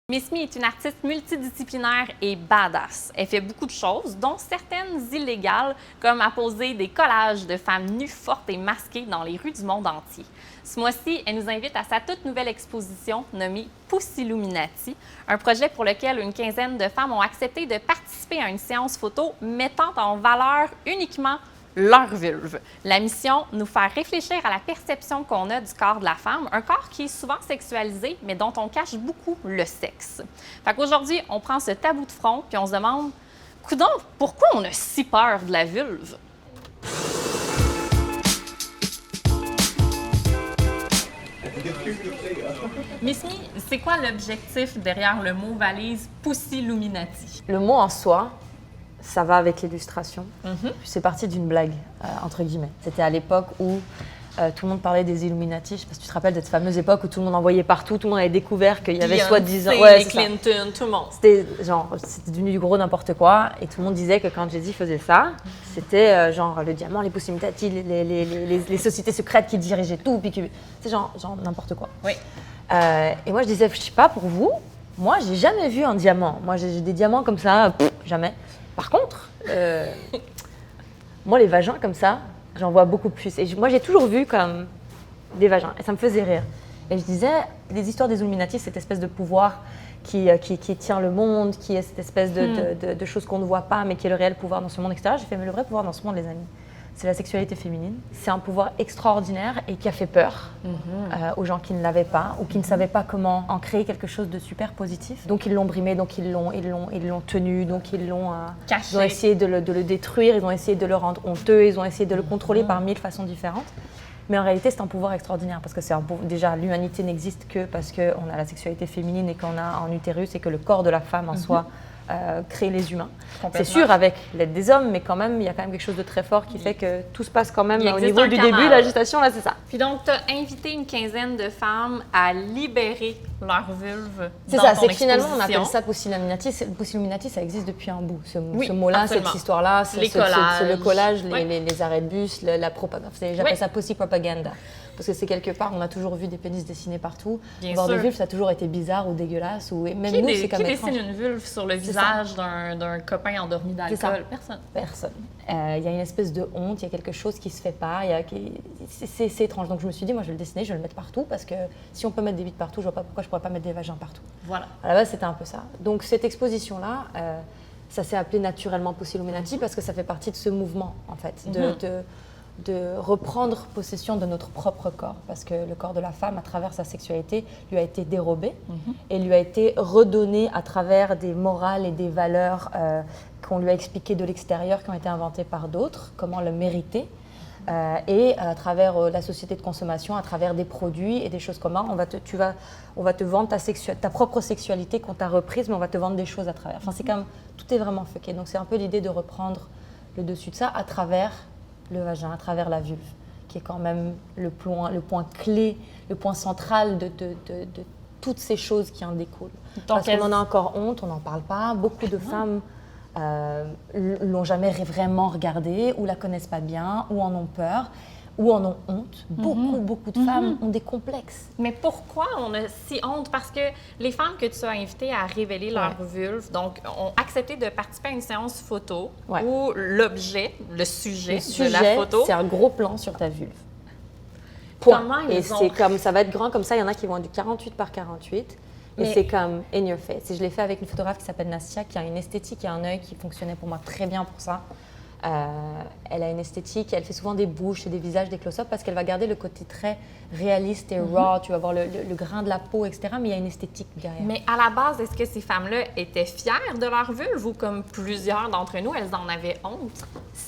Miss Me est une artiste multidisciplinaire et badass. Elle fait beaucoup de choses, dont certaines illégales, comme apposer des collages de femmes nues, fortes et masquées dans les rues du monde entier. Ce mois-ci, elle nous invite à sa toute nouvelle exposition nommée Pussilluminati, un projet pour lequel une quinzaine de femmes ont accepté de participer à une séance photo mettant en valeur uniquement leur vulve. La mission, nous faire réfléchir à la perception qu'on a du corps de la femme, un corps qui est souvent sexualisé, mais dont on cache beaucoup le sexe. Fait qu'aujourd'hui, on prend ce tabou de front, puis on se demande, coudonc, pourquoi on a si peur de la vulve? Miss Me, c'est quoi l'objectif derrière le mot valise Pussilluminati? Le mot en soi, ça va avec l'illustration. C'est parti d'une blague, entre guillemets. C'était à l'époque où tout le monde parlait des Illuminati. Je ne sais pas si tu te rappelles de cette fameuse époque où tout le monde envoyait partout, tout le monde avait découvert qu'il y avait soi-disant... Ouais, Clinton, tout le monde. C'était devenu du gros n'importe quoi. Et tout le monde disait que quand Jay-Z faisait ça, c'était genre le diamant, les Pussilluminati, les sociétés secrètes qui dirigeaient tout. C'est genre n'importe quoi. Oui. Et moi, je disais, je sais pas, pour vous, moi, j'ai jamais vu un diamant. Moi, j'ai des diamants comme ça, jamais. Par contre, moi, les vagins comme ça, j'en vois beaucoup plus. Et moi, j'ai toujours vu comme des vagins. Et ça me faisait rire. Et je disais, les histoires des Illuminati, cette espèce de pouvoir qui tient le monde, qui est cette espèce de choses qu'on ne voit pas, mais qui est le réel pouvoir dans ce monde extérieur. J'ai fait, mais le vrai pouvoir dans ce monde, les amis, c'est la sexualité féminine. C'est un pouvoir extraordinaire et qui a fait peur aux gens qui ne l'avaient pas ou qui ne savaient pas comment en créer quelque chose de super positif. Donc ils l'ont brimé, donc ils l'ont tenu, donc ils l'ont caché. Ils ont essayé de le détruire, ils ont essayé de le rendre honteux, ils ont essayé de le contrôler par mille façons différentes. Mais en réalité, c'est un pouvoir extraordinaire parce que déjà l'humanité n'existe que parce qu'on a la sexualité féminine et qu'on a un utérus et que le corps de la femme en soi crée les humains. C'est sûr avec l'aide des hommes, mais quand même, il y a quand même quelque chose de très fort qui fait que tout se passe quand même au niveau du début, la gestation, là, c'est ça. Puis donc, tu as invité une quinzaine de femmes à libérer leur vulve. C'est ça, c'est que finalement, on appelle ça Pussilluminati. Pussilluminati, ça existe depuis un bout. Ce mot-là, absolument. cette histoire-là, c'est le collage, les arrêts de bus, la propagande. J'appelle ça Pussy Propaganda. Parce que c'est quelque part, on a toujours vu des pénis dessinés partout. Voir des vulves, ça a toujours été bizarre ou dégueulasse. Ou même nous, c'est comme étrange. Qui dessine une vulve sur le visage d'un copain endormi d'alcool? Personne. Il y a une espèce de honte, il y a quelque chose qui se fait pas. C'est étrange. Donc je me suis dit, moi je vais le dessiner, je vais le mettre partout. Parce que si on peut mettre des bites partout, je vois pas pourquoi je pourrais pas mettre des vagins partout. Voilà. À la base, c'était un peu ça. Donc cette exposition-là, ça s'est appelé naturellement Pussilluminati parce que ça fait partie de ce mouvement, en fait, de reprendre possession de notre propre corps, parce que le corps de la femme, à travers sa sexualité, lui a été dérobé et lui a été redonné à travers des morales et des valeurs qu'on lui a expliquées de l'extérieur, qui ont été inventées par d'autres, comment le mériter. Et à travers la société de consommation, à travers des produits et des choses comme ça, on va te vendre ta propre sexualité qu'on t'a reprise, mais on va te vendre des choses à travers. Enfin, c'est comme, tout est vraiment fucké. Donc c'est un peu l'idée de reprendre le dessus de ça à travers le vagin, à travers la vulve, qui est quand même le point clé, le point central de toutes ces choses qui en découlent. Parce qu'on en a encore honte, on n'en parle pas. Beaucoup de femmes l'ont jamais vraiment regardée, ou la connaissent pas bien, ou en ont peur, ou en ont honte. Beaucoup de femmes ont des complexes. Mais pourquoi on a si honte? Parce que les femmes que tu as invitées à révéler leur vulve, donc, ont accepté de participer à une séance photo où l'objet, le sujet de la photo, c'est un gros plan sur ta vulve. Point. Et c'est comme ça va être grand comme ça. Il y en a qui vont être du 48 par 48. Et c'est comme in your face. Et je l'ai fait avec une photographe qui s'appelle Nastia, qui a une esthétique et un œil qui fonctionnait pour moi très bien pour ça. Elle a une esthétique, elle fait souvent des bouches et des visages, des close-up, parce qu'elle va garder le côté très réaliste et raw, tu vas voir le grain de la peau, etc. Mais il y a une esthétique derrière. Mais à la base, est-ce que ces femmes-là étaient fières de leur vulve ou comme plusieurs d'entre nous, elles en avaient honte?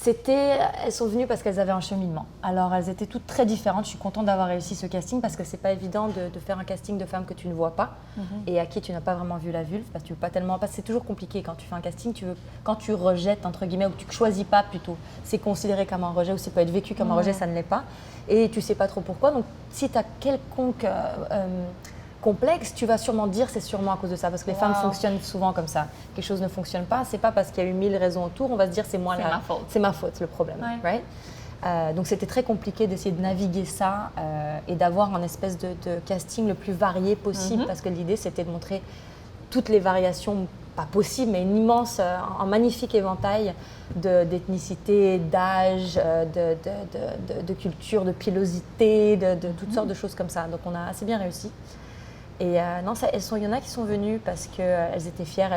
Elles sont venues parce qu'elles avaient un cheminement. Alors elles étaient toutes très différentes. Je suis contente d'avoir réussi ce casting parce que c'est pas évident de faire un casting de femmes que tu ne vois pas et à qui tu n'as pas vraiment vu la vulve, parce que tu veux pas tellement. Parce que c'est toujours compliqué quand tu fais un casting. Quand tu rejettes entre guillemets ou que tu choisis pas plutôt, c'est considéré comme un rejet ou ça peut être vécu comme un rejet, ça ne l'est pas. Et tu sais pas trop pourquoi. Donc si tu as quelconque complexe, tu vas sûrement dire c'est sûrement à cause de ça, parce que les femmes fonctionnent souvent comme ça. Quelque chose ne fonctionne pas, c'est pas parce qu'il y a eu 1000 raisons autour, on va se dire c'est ma faute le problème. Right? Donc c'était très compliqué d'essayer de naviguer ça et d'avoir un espèce de casting le plus varié possible, parce que l'idée c'était de montrer toutes les variations, pas possibles, mais un magnifique éventail d'ethnicité, d'âge, de culture, de pilosité, de toutes sortes de choses comme ça. Donc on a assez bien réussi. Et non, il y en a qui sont venues parce qu'elles étaient fières.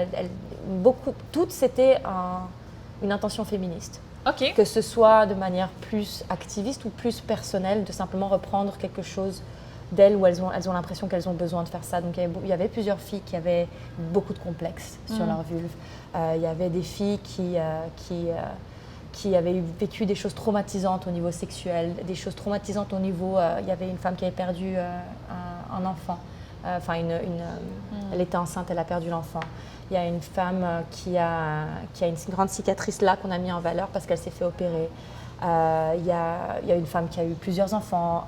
Toutes, c'était une intention féministe. OK. Que ce soit de manière plus activiste ou plus personnelle, de simplement reprendre quelque chose d'elles où elles ont l'impression qu'elles ont besoin de faire ça. Donc il y avait plusieurs filles qui avaient beaucoup de complexes sur leur vulve. Il y avait des filles qui avaient vécu des choses traumatisantes au niveau sexuel, des choses traumatisantes au niveau... il y avait une femme qui avait perdu un enfant. Elle était enceinte, elle a perdu l'enfant. Il y a une femme qui a une grande cicatrice là qu'on a mis en valeur parce qu'elle s'est fait opérer. Il y a une femme qui a eu plusieurs enfants.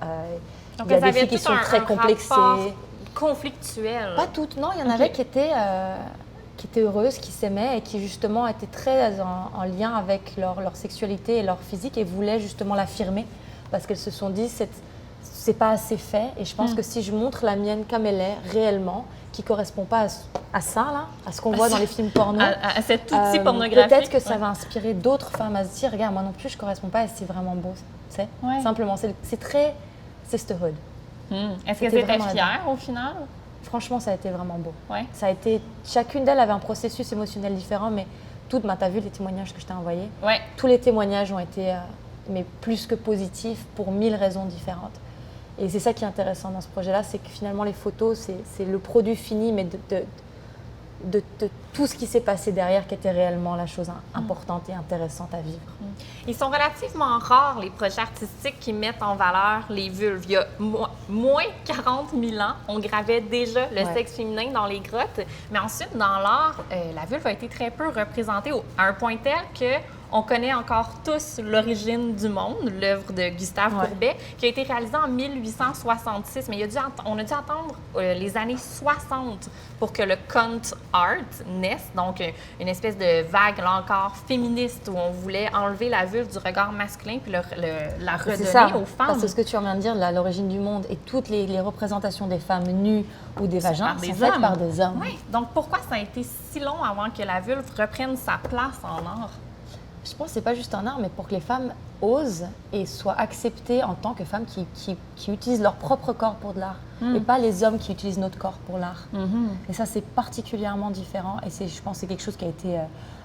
Donc, il y a des filles qui sont très complexées. Conflictuel. Pas toutes, non. Il y en avait qui étaient heureuses, qui s'aimaient et qui justement étaient très en lien avec leur sexualité et leur physique et voulaient justement l'affirmer parce qu'elles se sont dit c'est pas assez fait et je pense que si je montre la mienne comme elle est réellement, qui correspond pas à ça là, à ce qu'on voit dans les films porno, à cet outil pornographique, peut-être que ça va inspirer d'autres femmes à se dire regarde moi non plus je correspond pas et c'est vraiment beau, c'est simplement c'est très sisterhood. Est-ce que c'était fière au final? Franchement, ça a été vraiment beau. Ouais. Ça a été, chacune d'elles avait un processus émotionnel différent, mais tu as vu les témoignages que je t'ai envoyés? Ouais. Tous les témoignages ont été mais plus que positifs pour 1000 raisons différentes. Et c'est ça qui est intéressant dans ce projet-là, c'est que finalement les photos, c'est le produit fini, mais de tout ce qui s'est passé derrière qui était réellement la chose importante et intéressante à vivre. Ils sont relativement rares, les projets artistiques qui mettent en valeur les vulves. Il y a moins 40 000 ans, on gravait déjà le sexe féminin dans les grottes, mais ensuite, dans l'art, la vulve a été très peu représentée à un point tel que on connaît encore tous L'origine du monde, l'œuvre de Gustave Courbet, qui a été réalisée en 1866. Mais on a dû attendre les années 60 pour que le cont art naisse, donc une espèce de vague, là encore, féministe, où on voulait enlever la vulve du regard masculin puis la redonner aux femmes. Parce que ce que tu viens de dire, là, L'origine du monde et toutes les représentations des femmes nues ou des vagins sont faites par des hommes. Oui. Donc pourquoi ça a été si long avant que la vulve reprenne sa place en art? Je pense que ce n'est pas juste un art, mais pour que les femmes osent et soient acceptées en tant que femmes qui utilisent leur propre corps pour de l'art et pas les hommes qui utilisent notre corps pour l'art. Et ça, c'est particulièrement différent et je pense que c'est quelque chose qui a été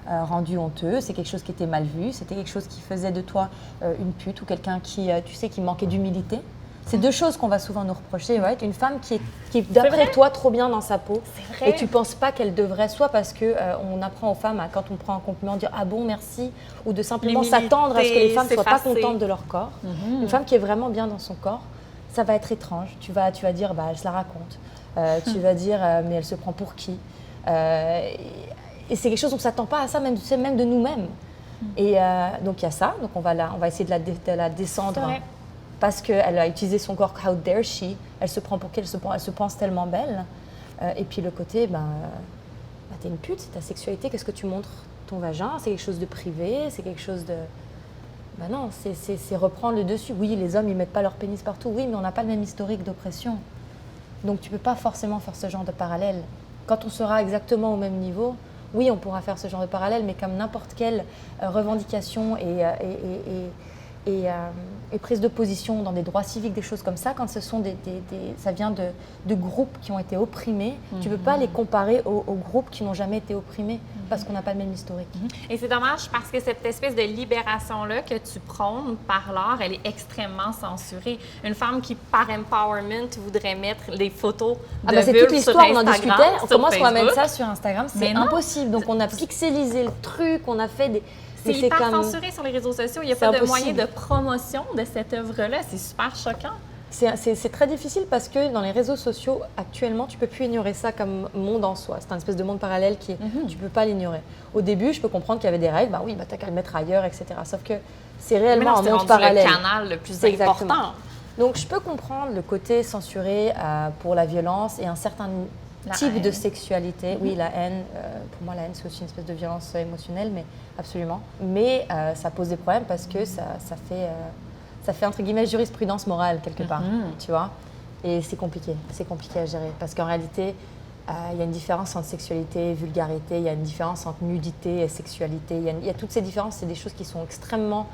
rendu honteux, c'est quelque chose qui était mal vu, c'était quelque chose qui faisait de toi une pute ou quelqu'un qui manquait d'humilité. C'est deux choses qu'on va souvent nous reprocher. Ouais. Une femme qui est d'après toi, trop bien dans sa peau. Et tu ne penses pas qu'elle devrait, soit parce qu'on apprend aux femmes, quand on prend un compliment, dire « ah bon, merci », ou de simplement s'attendre à ce que les femmes ne soient pas contentes de leur corps. Une femme qui est vraiment bien dans son corps, ça va être étrange. Tu vas dire bah, « elle se la raconte tu vas dire « mais elle se prend pour qui ?» Et c'est quelque chose, on ne s'attend pas à ça, même de nous-mêmes. Et donc il y a ça, donc on va essayer de la descendre. Parce qu'elle a utilisé son corps, how dare she, elle se prend pour qui, elle se pense tellement belle. Et puis le côté, t'es une pute, c'est ta sexualité, qu'est-ce que tu montres ton vagin? C'est quelque chose de privé, c'est quelque chose de... non, c'est reprendre le dessus. Oui, les hommes, ils mettent pas leur pénis partout, oui, mais on n'a pas le même historique d'oppression. Donc tu peux pas forcément faire ce genre de parallèle. Quand on sera exactement au même niveau, oui, on pourra faire ce genre de parallèle, mais comme n'importe quelle revendication et prise de position dans des droits civiques, des choses comme ça, quand ce sont ça vient de groupes qui ont été opprimés, tu ne peux pas les comparer aux groupes qui n'ont jamais été opprimés parce qu'on n'a pas le même historique. Et c'est dommage parce que cette espèce de libération-là que tu prônes par l'art, elle est extrêmement censurée. Une femme qui, par empowerment, voudrait mettre des photos de vulve sur Instagram, c'est toute l'histoire, on en discutait. Comment est-ce qu'on va mettre ça sur Instagram? C'est impossible. Donc on a pixelisé le truc, on a fait des... C'est hyper censuré sur les réseaux sociaux. Il n'y a pas de moyen de promotion de cette œuvre-là. C'est super choquant. C'est très difficile parce que dans les réseaux sociaux, actuellement, tu ne peux plus ignorer ça comme monde en soi. C'est un espèce de monde parallèle qui tu ne peux pas l'ignorer. Au début, je peux comprendre qu'il y avait des règles. Oui, tu n'as qu'à le mettre ailleurs, etc. Sauf que c'est réellement un monde parallèle. C'est le canal le plus important. Donc, je peux comprendre le côté censuré pour la violence et un certain type de sexualité. Oui, la haine. Pour moi, la haine, c'est aussi une espèce de violence émotionnelle, mais absolument. Mais ça pose des problèmes parce que ça fait, entre guillemets, jurisprudence morale quelque part, tu vois. Et c'est compliqué à gérer. Parce qu'en réalité, Il y a une différence entre sexualité et vulgarité, il y a une différence entre nudité et sexualité. Il y a toutes ces différences, c'est des choses qui sont extrêmement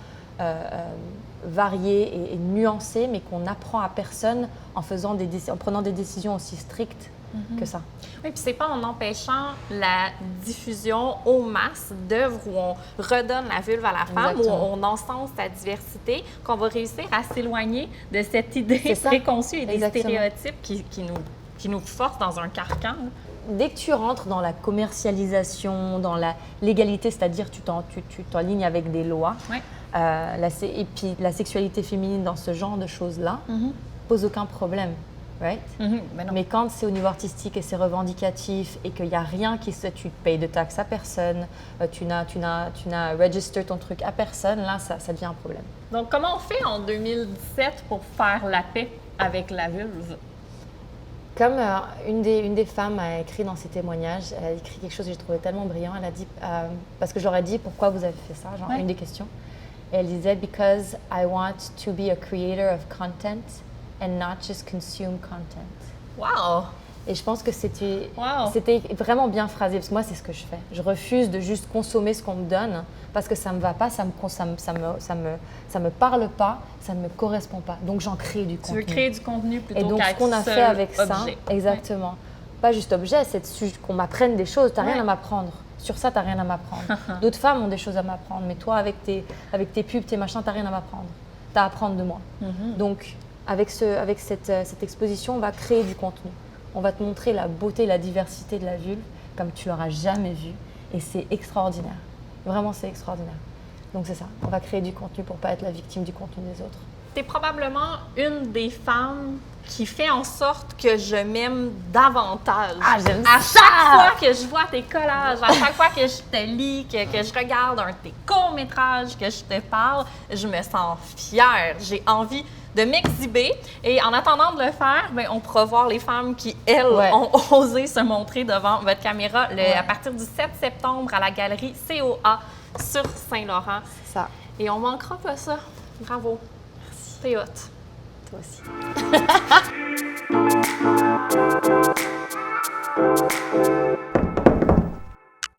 variées et nuancées, mais qu'on apprend à personne en prenant des décisions aussi strictes que ça. Oui, puis c'est pas en empêchant la diffusion aux masses d'œuvres où on redonne la vulve à la femme, Exactement. où on encense sa diversité, qu'on va réussir à s'éloigner de cette idée ça. préconçue et des Exactement. stéréotypes qui nous forcent dans un carcan. Dès que tu rentres dans la commercialisation, dans la légalité, c'est-à-dire tu t'enlignes avec des lois, Ouais. et puis la sexualité féminine dans ce genre de choses-là pose aucun problème. Right? Ben non. Mais quand c'est au niveau artistique et c'est revendicatif et qu'il n'y a rien tu payes de taxes à personne, tu n'as registré ton truc à personne, là, ça devient un problème. Donc, comment on fait en 2017 pour faire la paix avec la vulve? Comme une des femmes a écrit dans ses témoignages, elle a écrit quelque chose que j'ai trouvé tellement brillant. Elle a dit, parce que j'aurais dit pourquoi vous avez fait ça, genre une des questions. Et elle disait, because I want to be a creator of content and not just consume content. Wow! Et je pense que c'était Wow. vraiment bien phrasé, parce que moi, c'est ce que je fais. Je refuse de juste consommer ce qu'on me donne, parce que ça ne me va pas, ça me parle pas, ça ne me correspond pas. Donc, j'en crée du contenu. Tu veux créer du contenu plutôt Et donc, qu'être ce qu'on a seul fait avec ça, objet. exactement. Pas juste objet, c'est qu'on m'apprenne des choses. Tu n'as rien Ouais. à m'apprendre. Sur ça, tu n'as rien à m'apprendre. D'autres femmes ont des choses à m'apprendre, mais toi, avec tes pubs, tes machins, tu n'as rien à m'apprendre. Tu as à apprendre de moi. Donc, avec cette exposition, on va créer du contenu. On va te montrer la beauté et la diversité de la vulve comme tu l'auras jamais vu. Et c'est extraordinaire. Vraiment, c'est extraordinaire. Donc, c'est ça. On va créer du contenu pour ne pas être la victime du contenu des autres. Tu es probablement une des femmes qui fait en sorte que je m'aime davantage. Ah, j'aime À ça! chaque fois que je vois tes collages, à chaque fois que je te lis, que je regarde un de tes courts-métrages, que je te parle, je me sens fière. J'ai envie de m'exhiber. Et en attendant de le faire, bien, on pourra voir les femmes qui, elles, ont osé se montrer devant votre caméra à partir du 7 septembre à la galerie COA sur Saint-Laurent. C'est ça. Et on manquera pas ça. Bravo. Merci. T'es hot. Toi aussi.